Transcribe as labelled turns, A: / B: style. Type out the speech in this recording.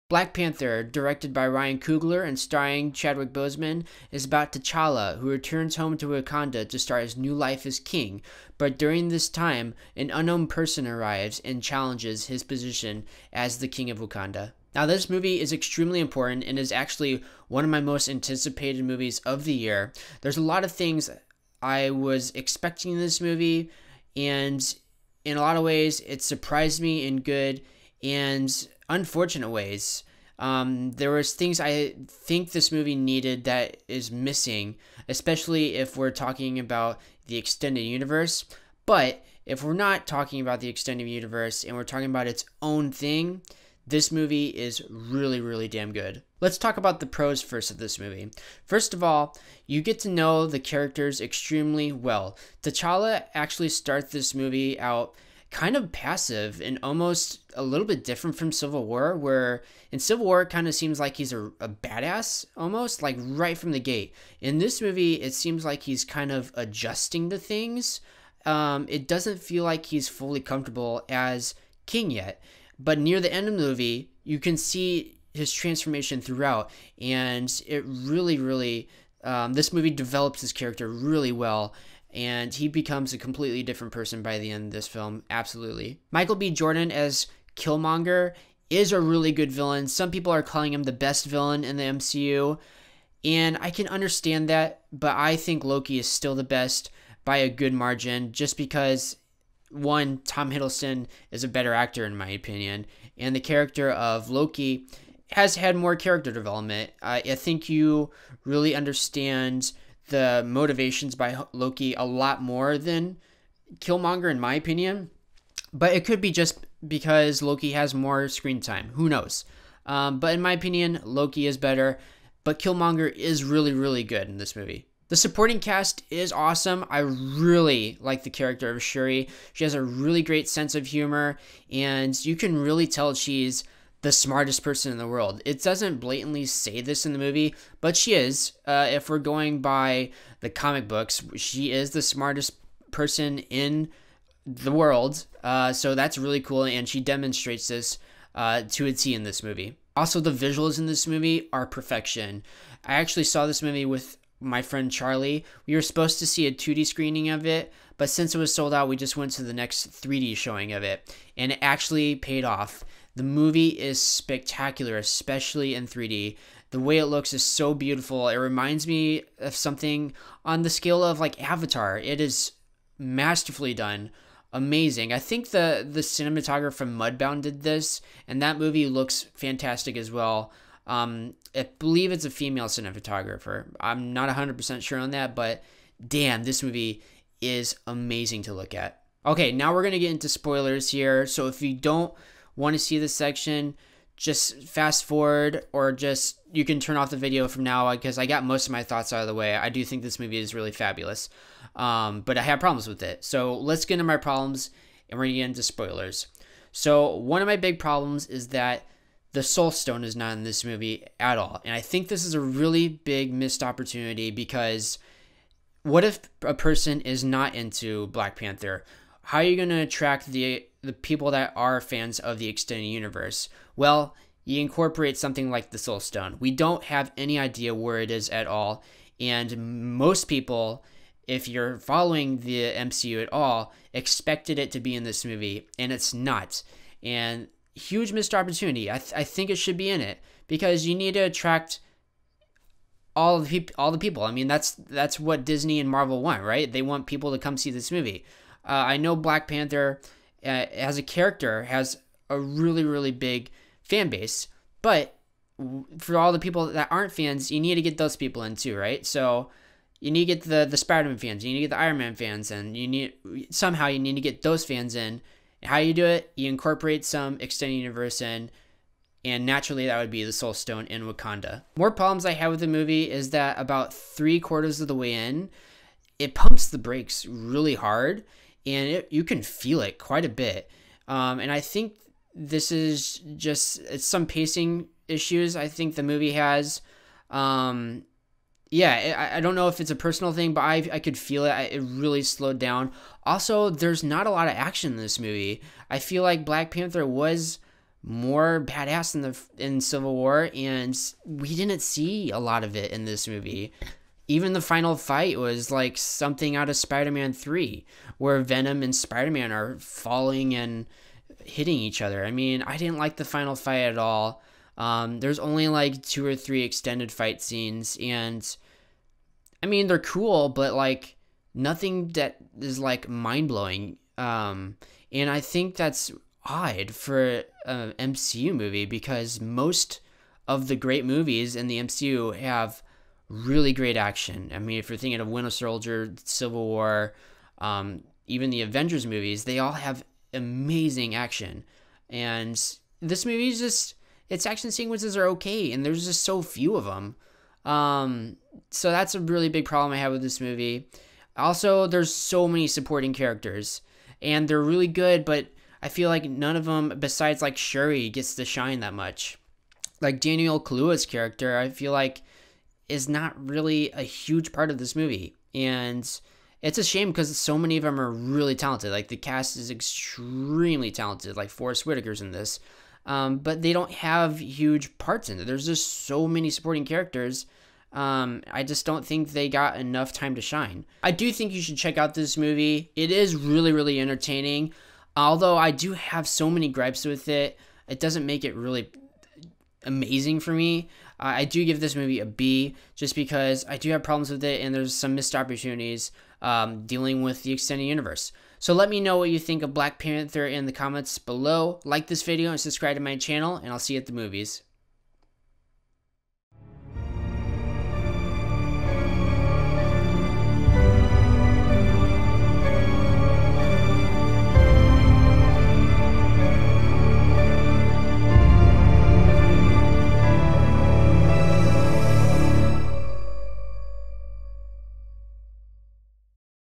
A: Black Panther, directed by Ryan Coogler and starring Chadwick Boseman, is about T'Challa, who returns home to Wakanda to start his new life as king. But during this time, an unknown person arrives and challenges his position as the king of Wakanda. Now, this movie is extremely important and is actually one of my most anticipated movies of the year. There's a lot of things I was expecting in this movie, and in a lot of ways, it surprised me in good and unfortunate ways. There was things I think this movie needed that is missing, especially if we're talking about the extended universe. But if we're not talking about the extended universe and we're talking about its own thing, this movie is really, really damn good. Let's talk about the pros first of this movie. First of all, you get to know the characters extremely well. T'Challa actually starts this movie out kind of passive and almost a little bit different from Civil War, where in Civil War it kind of seems like he's a badass almost, like right from the gate. In this movie, it seems like he's kind of adjusting to things. It doesn't feel like he's fully comfortable as king yet. But near the end of the movie, you can see his transformation throughout, and it really, really, this movie develops his character really well, and he becomes a completely different person by the end of this film, absolutely. Michael B. Jordan as Killmonger is a really good villain. Some people are calling him the best villain in the MCU, and I can understand that, but I think Loki is still the best by a good margin, just because one, Tom Hiddleston is a better actor in my opinion, and the character of Loki has had more character development. I think you really understand the motivations by Loki a lot more than Killmonger in my opinion, but it could be just because Loki has more screen time. Who knows? But in my opinion, Loki is better, but Killmonger is really, really good in this movie. The supporting cast is awesome. I really like the character of Cherie. She has a really great sense of humor, and you can really tell she's the smartest person in the world. It doesn't blatantly say this in the movie, but she is. If we're going by the comic books, she is the smartest person in the world. So that's really cool, and she demonstrates this to a T in this movie. Also, the visuals in this movie are perfection. I actually saw this movie with my friend Charlie. We were supposed to see a 2D screening of it, but since it was sold out, we just went to the next 3D showing of it, and it actually paid off. The movie is spectacular, especially in 3D. The way it looks is so beautiful. It reminds me of something on the scale of like Avatar. It is masterfully done. Amazing. I think the cinematographer from Mudbound did this, and that movie looks fantastic as well. I believe it's a female cinematographer. I'm not 100% sure on that, but damn, this movie is amazing to look at. Okay, now we're going to get into spoilers here. So if you don't want to see this section, just fast forward, or just you can turn off the video from now, because I got most of my thoughts out of the way. I do think this movie is really fabulous, but I have problems with it. So let's get into my problems, and we're going to get into spoilers. So one of my big problems is that the Soul Stone is not in this movie at all. And I think this is a really big missed opportunity, because what if a person is not into Black Panther? How are you going to attract the people that are fans of the extended universe? Well, you incorporate something like the Soul Stone. We don't have any idea where it is at all. And most people, if you're following the MCU at all, expected it to be in this movie, and it's not. And huge missed opportunity. I think it should be in it, because you need to attract all the people. I mean, that's what Disney and Marvel want, right? They want people to come see this movie. I know Black Panther as a character has a really, really big fan base, but for all the people that aren't fans, you need to get those people in too, right? So you need to get the Spider-Man fans, you need to get the Iron Man fans, and you need to get those fans in. How you do it, you incorporate some extended universe in, and naturally that would be the Soul Stone in Wakanda. More problems I have with the movie is that about 3/4 of the way in, it pumps the brakes really hard, and you can feel it quite a bit. And I think this is just, it's some pacing issues I think the movie has. Yeah, I don't know if it's a personal thing, but I could feel it. It really slowed down. Also, there's not a lot of action in this movie. I feel like Black Panther was more badass in Civil War, and we didn't see a lot of it in this movie. Even the final fight was like something out of Spider-Man 3, where Venom and Spider-Man are falling and hitting each other. I mean, I didn't like the final fight at all. There's only like 2 or 3 extended fight scenes, and I mean, they're cool, but like nothing that is like mind-blowing. And I think that's odd for an MCU movie, because most of the great movies in the MCU have really great action. I mean, if you're thinking of Winter Soldier, Civil War, even the Avengers movies, they all have amazing action. And this movie is just, its action sequences are okay, and there's just so few of them. So that's a really big problem I have with this movie. Also, there's so many supporting characters, and they're really good, but I feel like none of them, besides like Cherie, gets to shine that much. Like Daniel Kaluuya's character, I feel like is not really a huge part of this movie, and it's a shame because so many of them are really talented. Like the cast is extremely talented, like Forrest Whitaker's in this, but they don't have huge parts in it. There's just so many supporting characters. I just don't think they got enough time to shine. I do think you should check out this movie. It is really, really entertaining, although I do have so many gripes with it. It doesn't make it really amazing for me. I do give this movie a B, just because I do have problems with it, and there's some missed opportunities dealing with the extended universe. So let me know what you think of Black Panther in the comments below. Like this video and subscribe to my channel, and I'll see you at the movies.